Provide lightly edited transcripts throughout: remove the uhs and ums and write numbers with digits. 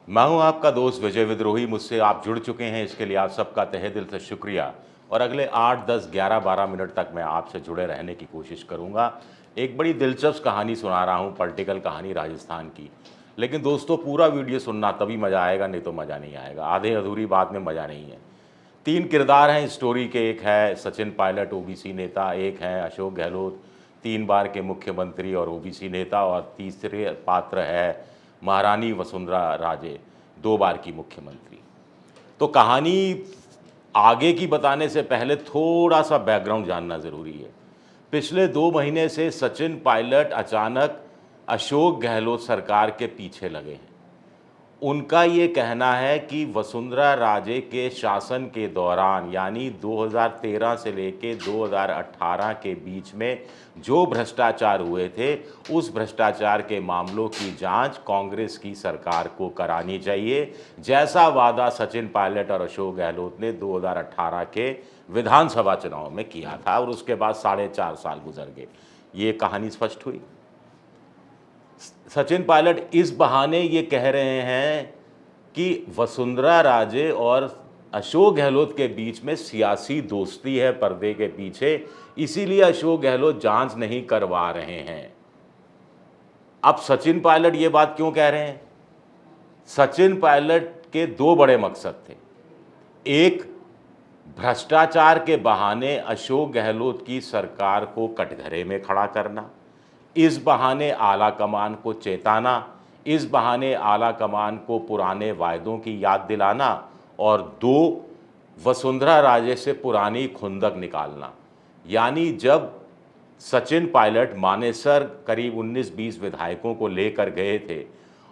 मैं हूं आपका दोस्त विजय विद्रोही। मुझसे आप जुड़ चुके हैं, इसके लिए आप सबका तहे दिल से शुक्रिया। और अगले 8, 10, 11, 12 मिनट तक मैं आपसे जुड़े रहने की कोशिश करूंगा। एक बड़ी दिलचस्प कहानी सुना रहा हूं, पॉलिटिकल कहानी राजस्थान की। लेकिन दोस्तों, पूरा वीडियो सुनना, तभी मज़ा आएगा, नहीं तो मज़ा नहीं आएगा। आधे अधूरी बात में मज़ा नहीं है। 3 किरदार हैं इस स्टोरी के। एक है सचिन पायलट, ओबीसी नेता। एक है अशोक गहलोत, 3 बार के मुख्यमंत्री और ओबीसी नेता। और तीसरे पात्र है महारानी वसुंधरा राजे, 2 बार की मुख्यमंत्री। तो कहानी आगे की बताने से पहले थोड़ा सा बैकग्राउंड जानना ज़रूरी है। पिछले 2 महीने से सचिन पायलट अचानक अशोक गहलोत सरकार के पीछे लगे हैं। उनका ये कहना है कि वसुंधरा राजे के शासन के दौरान, यानी 2013 से लेके 2018 के बीच में जो भ्रष्टाचार हुए थे, उस भ्रष्टाचार के मामलों की जांच कांग्रेस की सरकार को करानी चाहिए, जैसा वादा सचिन पायलट और अशोक गहलोत ने 2018 के विधानसभा चुनाव में किया था। और उसके बाद 4.5 साल गुजर गए। ये कहानी स्पष्ट हुई। सचिन पायलट इस बहाने ये कह रहे हैं कि वसुंधरा राजे और अशोक गहलोत के बीच में सियासी दोस्ती है पर्दे के पीछे, इसीलिए अशोक गहलोत जांच नहीं करवा रहे हैं। अब सचिन पायलट ये बात क्यों कह रहे हैं? सचिन पायलट के 2 बड़े मकसद थे। एक, भ्रष्टाचार के बहाने अशोक गहलोत की सरकार को कटघरे में खड़ा करना, इस बहाने आला कमान को चेताना, इस बहाने आला कमान को पुराने वायदों की याद दिलाना। और 2, वसुंधरा राजे से पुरानी खुंदक निकालना। यानी जब सचिन पायलट मानेसर करीब 19-20 विधायकों को लेकर गए थे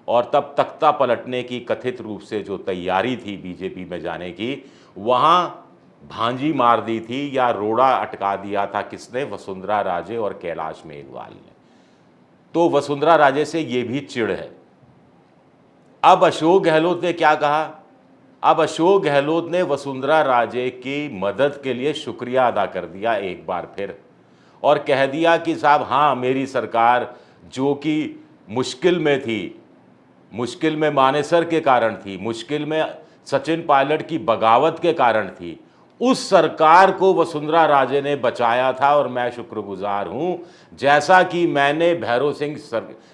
और तब तख्ता पलटने की कथित रूप से जो तैयारी थी बीजेपी में जाने की, वहाँ भांजी मार दी थी या रोड़ा अटका दिया था किसने? वसुंधरा राजे और कैलाश मेघवाल ने। तो वसुंधरा राजे से ये भी चिढ़ है। अब अशोक गहलोत ने क्या कहा? अब अशोक गहलोत ने वसुंधरा राजे की मदद के लिए शुक्रिया अदा कर दिया एक बार फिर, और कह दिया कि साहब हाँ, मेरी सरकार जो कि मुश्किल में थी, मुश्किल में मानेसर के कारण थी, मुश्किल में सचिन पायलट की बगावत के कारण थी, उस सरकार को वसुंधरा राजे ने बचाया था और मैं शुक्रगुजार हूं। जैसा कि मैंने भैरों सिंह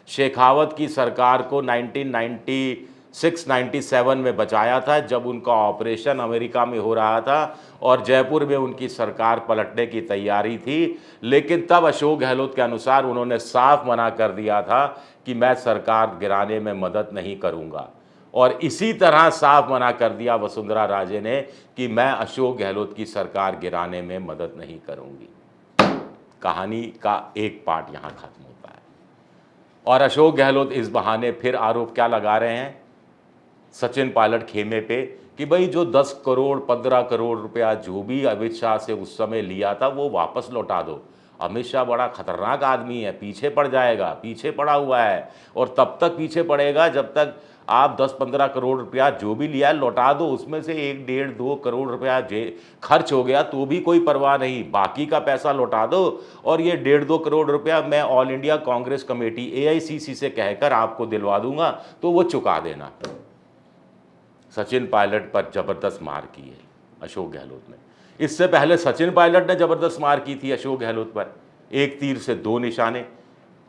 शेखावत की सरकार को 1996-97 में बचाया था, जब उनका ऑपरेशन अमेरिका में हो रहा था और जयपुर में उनकी सरकार पलटने की तैयारी थी। लेकिन तब अशोक गहलोत के अनुसार उन्होंने साफ मना कर दिया था कि मैं सरकार गिराने में मदद नहीं करूंगा। और इसी तरह साफ मना कर दिया वसुंधरा राजे ने कि मैं अशोक गहलोत की सरकार गिराने में मदद नहीं करूंगी। कहानी का एक पार्ट यहां खत्म होता है। और अशोक गहलोत इस बहाने फिर आरोप क्या लगा रहे हैं सचिन पायलट खेमे पे कि भाई जो 10 करोड़ 15 करोड़ रुपया जो भी अमित शाह से उस समय लिया था वो वापस लौटा दो। अमित शाह बड़ा खतरनाक आदमी है, पीछे पड़ जाएगा, पीछे पड़ा हुआ है। और तब तक पीछे पड़ेगा जब तक आप 10-15 करोड़ रुपया जो भी लिया है लौटा दो। उसमें से 1, 1.5, 2 करोड़ रुपया खर्च हो गया तो भी कोई परवाह नहीं, बाकी का पैसा लौटा दो। और ये 1.5, 2 करोड़ रुपया मैं all India Congress committee AICC से कहकर आपको दिलवा दूंगा, तो वो चुका देना। सचिन पायलट पर जबरदस्त मार की है अशोक गहलोत ने। इससे पहले सचिन पायलट ने जबरदस्त मार की थी अशोक गहलोत पर। एक तीर से 2 निशाने।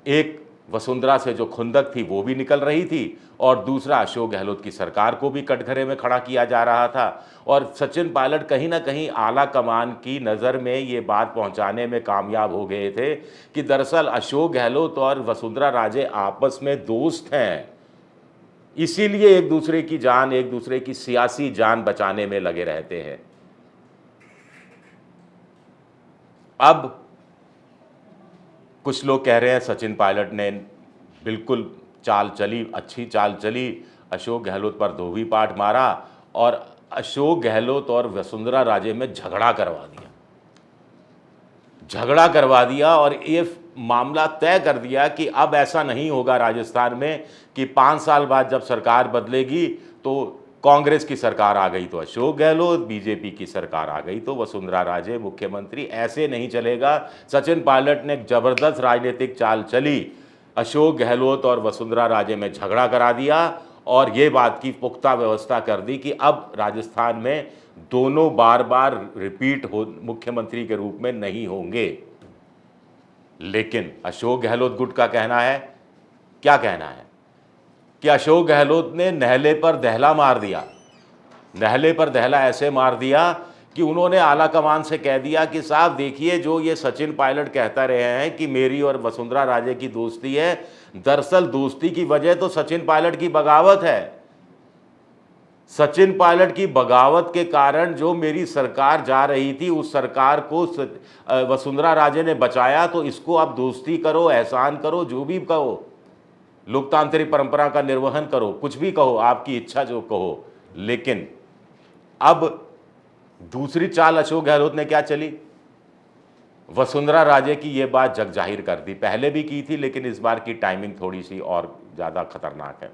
एक, वसुंधरा से जो खुंदक थी वो भी निकल रही थी, और दूसरा, अशोक गहलोत की सरकार को भी कटघरे में खड़ा किया जा रहा था। और सचिन पायलट कहीं ना कहीं आला कमान की नज़र में ये बात पहुंचाने में कामयाब हो गए थे कि दरअसल अशोक गहलोत और वसुंधरा राजे आपस में दोस्त हैं, इसीलिए एक दूसरे की जान, एक दूसरे की सियासी जान बचाने में लगे रहते हैं। अब कुछ लोग कह रहे हैं सचिन पायलट ने बिल्कुल चाल चली, अच्छी चाल चली, अशोक गहलोत पर धोबी पाट मारा और अशोक गहलोत और वसुंधरा राजे में झगड़ा करवा दिया। झगड़ा करवा दिया और ये मामला तय कर दिया कि अब ऐसा नहीं होगा राजस्थान में कि 5 साल बाद जब सरकार बदलेगी तो कांग्रेस की सरकार आ गई तो अशोक गहलोत, बीजेपी की सरकार आ गई तो वसुंधरा राजे मुख्यमंत्री। ऐसे नहीं चलेगा। सचिन पायलट ने जबरदस्त राजनीतिक चाल चली, अशोक गहलोत और वसुंधरा राजे में झगड़ा करा दिया और ये बात की पुख्ता व्यवस्था कर दी कि अब राजस्थान में दोनों बार बार रिपीट हो मुख्यमंत्री के रूप में नहीं होंगे। लेकिन अशोक गहलोत गुट का कहना है, क्या कहना है कि अशोक गहलोत ने नहले पर दहला मार दिया। नहले पर दहला ऐसे मार दिया कि उन्होंने आला कमान से कह दिया कि साहब देखिए, जो ये सचिन पायलट कहता रहे हैं कि मेरी और वसुंधरा राजे की दोस्ती है, दरअसल दोस्ती की वजह तो सचिन पायलट की बगावत है। सचिन पायलट की बगावत के कारण जो मेरी सरकार जा रही थी, उस सरकार को वसुंधरा राजे ने बचाया। तो इसको आप दोस्ती करो, एहसान करो, जो भी कहो, लोकतांत्रिक परंपरा का निर्वहन करो, कुछ भी कहो, आपकी इच्छा जो कहो। लेकिन अब दूसरी चाल अशोक गहलोत ने क्या चली, वसुंधरा राजे की ये बात जग जाहिर कर दी। पहले भी की थी, लेकिन इस बार की टाइमिंग थोड़ी सी और ज़्यादा खतरनाक है।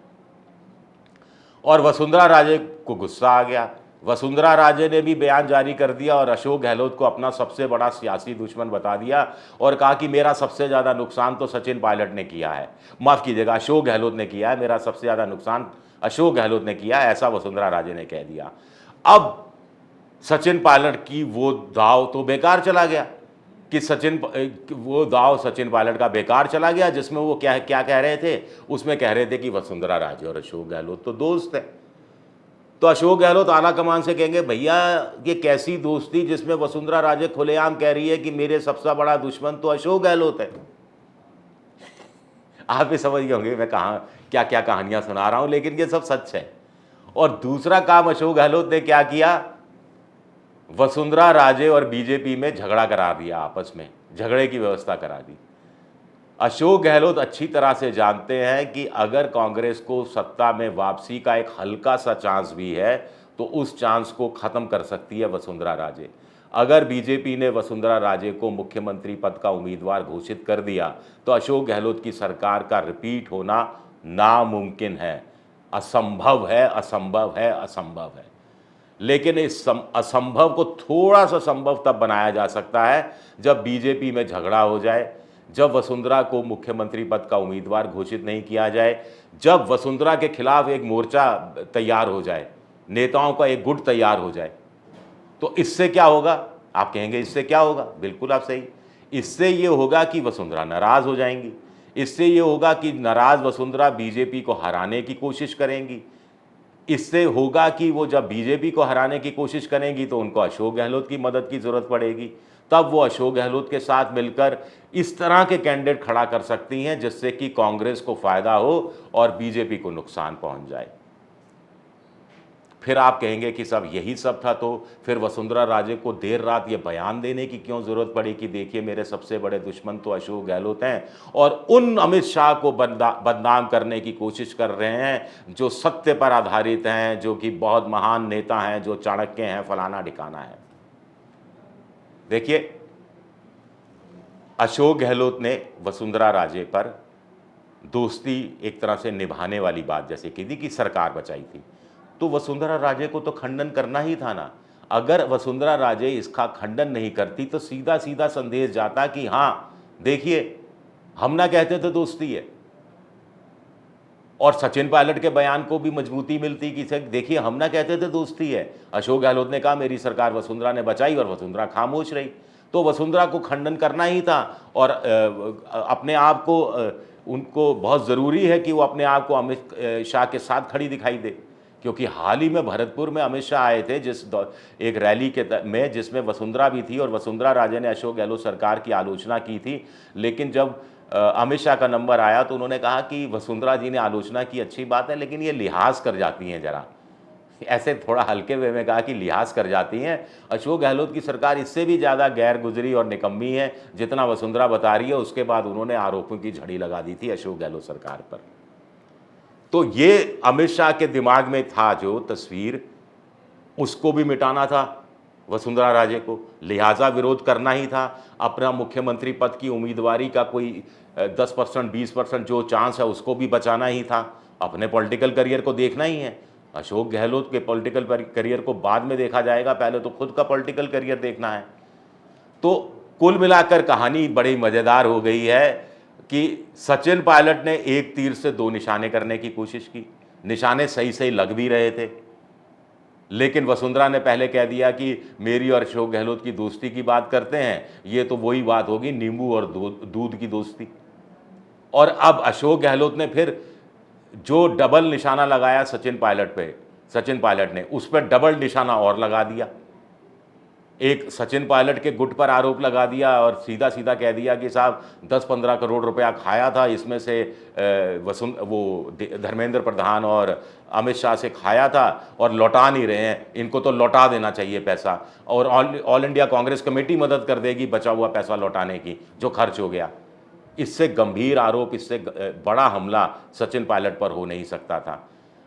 और वसुंधरा राजे को गुस्सा आ गया। वसुंधरा राजे ने भी बयान जारी कर दिया और अशोक गहलोत को अपना सबसे बड़ा सियासी दुश्मन बता दिया और कहा कि मेरा सबसे ज़्यादा नुकसान तो सचिन पायलट ने किया है, माफ़ कीजिएगा, अशोक गहलोत ने किया है, मेरा सबसे ज़्यादा नुकसान अशोक गहलोत ने किया है, ऐसा वसुंधरा राजे ने कह दिया। अब सचिन पायलट की वो दाव तो बेकार चला गया कि वो दाव सचिन पायलट का बेकार चला गया, जिसमें वो क्या कह रहे थे, उसमें कह रहे थे कि वसुंधरा राजे और अशोक गहलोत तो दोस्त है। तो अशोक गहलोत आला कमान से कहेंगे, भैया ये कैसी दोस्ती जिसमें वसुंधरा राजे खुलेआम कह रही है कि मेरे सबसे बड़ा दुश्मन तो अशोक गहलोत है। आप भी समझ गए होंगे मैं क्या क्या कहानियां सुना रहा हूं, लेकिन ये सब सच है। और दूसरा काम अशोक गहलोत ने क्या किया, वसुंधरा राजे और बीजेपी में झगड़ा करा दिया, आपस में झगड़े की व्यवस्था करा दी। अशोक गहलोत अच्छी तरह से जानते हैं कि अगर कांग्रेस को सत्ता में वापसी का एक हल्का सा चांस भी है तो उस चांस को खत्म कर सकती है वसुंधरा राजे। अगर बीजेपी ने वसुंधरा राजे को मुख्यमंत्री पद का उम्मीदवार घोषित कर दिया तो अशोक गहलोत की सरकार का रिपीट होना नामुमकिन है, असंभव है, असंभव है, असंभव है। लेकिन इस असंभव को थोड़ा सा संभव तब बनाया जा सकता है जब बीजेपी में झगड़ा हो जाए, जब वसुंधरा को मुख्यमंत्री पद का उम्मीदवार घोषित नहीं किया जाए, जब वसुंधरा के खिलाफ एक मोर्चा तैयार हो जाए, नेताओं का एक गुट तैयार हो जाए। तो इससे क्या होगा, आप कहेंगे इससे क्या होगा, बिल्कुल आप सही, इससे ये होगा कि वसुंधरा नाराज हो जाएंगी। इससे ये होगा कि नाराज वसुंधरा बीजेपी को हराने की कोशिश करेंगी। इससे होगा कि वो जब बीजेपी को हराने की कोशिश करेंगी तो उनको अशोक गहलोत की मदद की जरूरत पड़ेगी। तब वो अशोक गहलोत के साथ मिलकर इस तरह के कैंडिडेट खड़ा कर सकती हैं जिससे कि कांग्रेस को फायदा हो और बीजेपी को नुकसान पहुंच जाए। फिर आप कहेंगे कि सब यही सब था, तो फिर वसुंधरा राजे को देर रात ये बयान देने की क्यों जरूरत पड़ी कि देखिए मेरे सबसे बड़े दुश्मन तो अशोक गहलोत हैं और उन अमित शाह को बदनाम करने की कोशिश कर रहे हैं जो सत्य पर आधारित हैं, जो कि बहुत महान नेता हैं, जो चाणक्य हैं, फलाना ठिकाना है। देखिए, अशोक गहलोत ने वसुंधरा राजे पर दोस्ती एक तरह से निभाने वाली बात जैसे की थी कि सरकार बचाई थी, तो वसुंधरा राजे को तो खंडन करना ही था ना। अगर वसुंधरा राजे इसका खंडन नहीं करती तो सीधा सीधा संदेश जाता कि हाँ देखिए हम ना कहते थे दोस्ती है, और सचिन पायलट के बयान को भी मजबूती मिलती कि देखिए हम ना कहते थे दोस्ती है। अशोक गहलोत ने कहा मेरी सरकार वसुंधरा ने बचाई और वसुंधरा खामोश रही, तो वसुंधरा को खंडन करना ही था। और अपने आप को उनको बहुत ज़रूरी है कि वो अपने आप को अमित शाह के साथ खड़ी दिखाई दे, क्योंकि हाल ही में भरतपुर में अमित शाह आए थे एक रैली में जिसमें वसुंधरा भी थी और वसुंधरा राजे ने अशोक गहलोत सरकार की आलोचना की थी। लेकिन जब अमित शाह का नंबर आया तो उन्होंने कहा कि वसुंधरा जी ने आलोचना की, अच्छी बात है, लेकिन ये लिहाज कर जाती हैं, ज़रा ऐसे थोड़ा हल्के वे में कहा कि लिहाज कर जाती हैं। अशोक गहलोत की सरकार इससे भी ज़्यादा गैर गुजरी और निकम्मी है जितना वसुंधरा बता रही है। उसके बाद उन्होंने आरोपों की झड़ी लगा दी थी अशोक गहलोत सरकार पर। तो ये अमित शाह के दिमाग में था जो तस्वीर, उसको भी मिटाना था वसुंधरा राजे को, लिहाजा विरोध करना ही था। अपना मुख्यमंत्री पद की उम्मीदवारी का कोई 10% 20% जो चांस है उसको भी बचाना ही था। अपने पॉलिटिकल करियर को देखना ही है। अशोक गहलोत के पॉलिटिकल करियर को बाद में देखा जाएगा, पहले तो खुद का पॉलिटिकल करियर देखना है। तो कुल मिलाकर कहानी बड़ी मज़ेदार हो गई है कि सचिन पायलट ने एक तीर से दो निशाने करने की कोशिश की। निशाने सही सही लग भी रहे थे। लेकिन वसुंधरा ने पहले कह दिया कि मेरी और अशोक गहलोत की दोस्ती की बात करते हैं, ये तो वही बात होगी नींबू और दूध की दोस्ती। और अब अशोक गहलोत ने फिर जो डबल निशाना लगाया सचिन पायलट पे, सचिन पायलट ने उस पर डबल निशाना और लगा दिया। एक सचिन पायलट के गुट पर आरोप लगा दिया और सीधा सीधा कह दिया कि साहब 10-15 करोड़ रुपया खाया था, इसमें से धर्मेंद्र प्रधान और अमित शाह से खाया था और लौटा नहीं रहे हैं, इनको तो लौटा देना चाहिए पैसा, और ऑल इंडिया कांग्रेस कमेटी मदद कर देगी बचा हुआ पैसा लौटाने की जो खर्च हो गया। इससे गंभीर आरोप, इससे बड़ा हमला सचिन पायलट पर हो नहीं सकता था।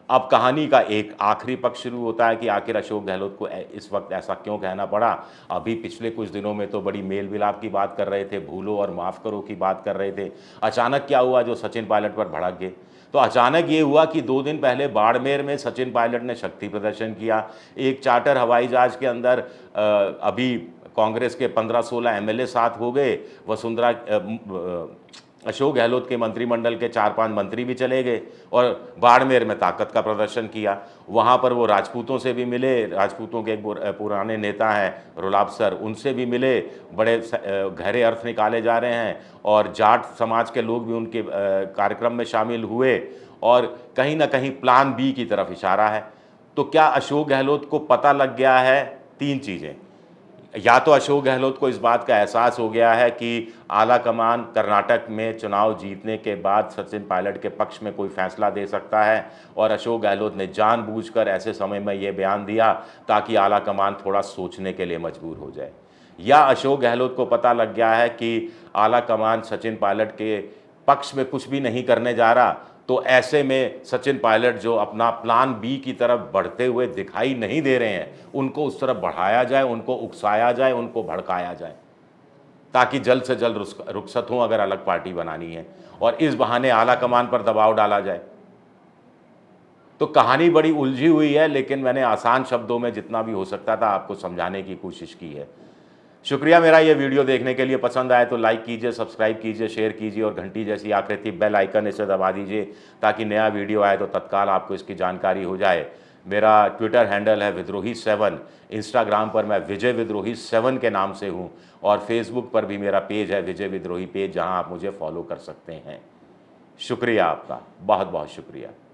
अब कहानी का एक आखिरी पक्ष शुरू होता है कि आखिर अशोक गहलोत को इस वक्त ऐसा क्यों कहना पड़ा। अभी पिछले कुछ दिनों में तो बड़ी मेल मिलाप की बात कर रहे थे, भूलो और माफ़ करो की बात कर रहे थे। अचानक क्या हुआ जो सचिन पायलट पर भड़क गए? तो अचानक ये हुआ कि 2 दिन पहले बाड़मेर में सचिन पायलट ने शक्ति प्रदर्शन किया। एक चार्टर हवाई जहाज के अंदर अभी कांग्रेस के 15-16 एमएलए साथ हो गए। वसुंधरा अशोक गहलोत के मंत्रिमंडल के 4-5 मंत्री भी चले गए और बाड़मेर में ताकत का प्रदर्शन किया। वहाँ पर वो राजपूतों से भी मिले, राजपूतों के एक पुराने नेता हैं रुलाब सर, उनसे भी मिले। बड़े गहरे अर्थ निकाले जा रहे हैं और जाट समाज के लोग भी उनके कार्यक्रम में शामिल हुए और कहीं ना कहीं प्लान बी की तरफ इशारा है। तो क्या अशोक गहलोत को पता लग गया है 3 चीज़ें? या तो अशोक गहलोत को इस बात का एहसास हो गया है कि आला कमान कर्नाटक में चुनाव जीतने के बाद सचिन पायलट के पक्ष में कोई फैसला दे सकता है और अशोक गहलोत ने जानबूझकर ऐसे समय में ये बयान दिया ताकि आला कमान थोड़ा सोचने के लिए मजबूर हो जाए। या अशोक गहलोत को पता लग गया है कि आला कमान सचिन पायलट के पक्ष में कुछ भी नहीं करने जा रहा, तो ऐसे में सचिन पायलट जो अपना प्लान बी की तरफ बढ़ते हुए दिखाई नहीं दे रहे हैं, उनको उस तरफ बढ़ाया जाए, उनको उकसाया जाए, उनको भड़काया जाए, ताकि जल्द से जल्द रुखसत हों अगर अलग पार्टी बनानी है, और इस बहाने आला कमान पर दबाव डाला जाए। तो कहानी बड़ी उलझी हुई है, लेकिन मैंने आसान शब्दों में जितना भी हो सकता था आपको समझाने की कोशिश की है। शुक्रिया मेरा ये वीडियो देखने के लिए। पसंद आए तो लाइक कीजिए, सब्सक्राइब कीजिए, शेयर कीजिए और घंटी जैसी आकृति बेल आइकन इसे दबा दीजिए ताकि नया वीडियो आए तो तत्काल आपको इसकी जानकारी हो जाए। मेरा ट्विटर हैंडल है विद्रोही7, इंस्टाग्राम पर मैं विजय विद्रोही 7 के नाम से हूँ और फेसबुक पर भी मेरा पेज है विजय विद्रोही पेज, जहाँ आप मुझे फॉलो कर सकते हैं। शुक्रिया आपका, बहुत बहुत शुक्रिया।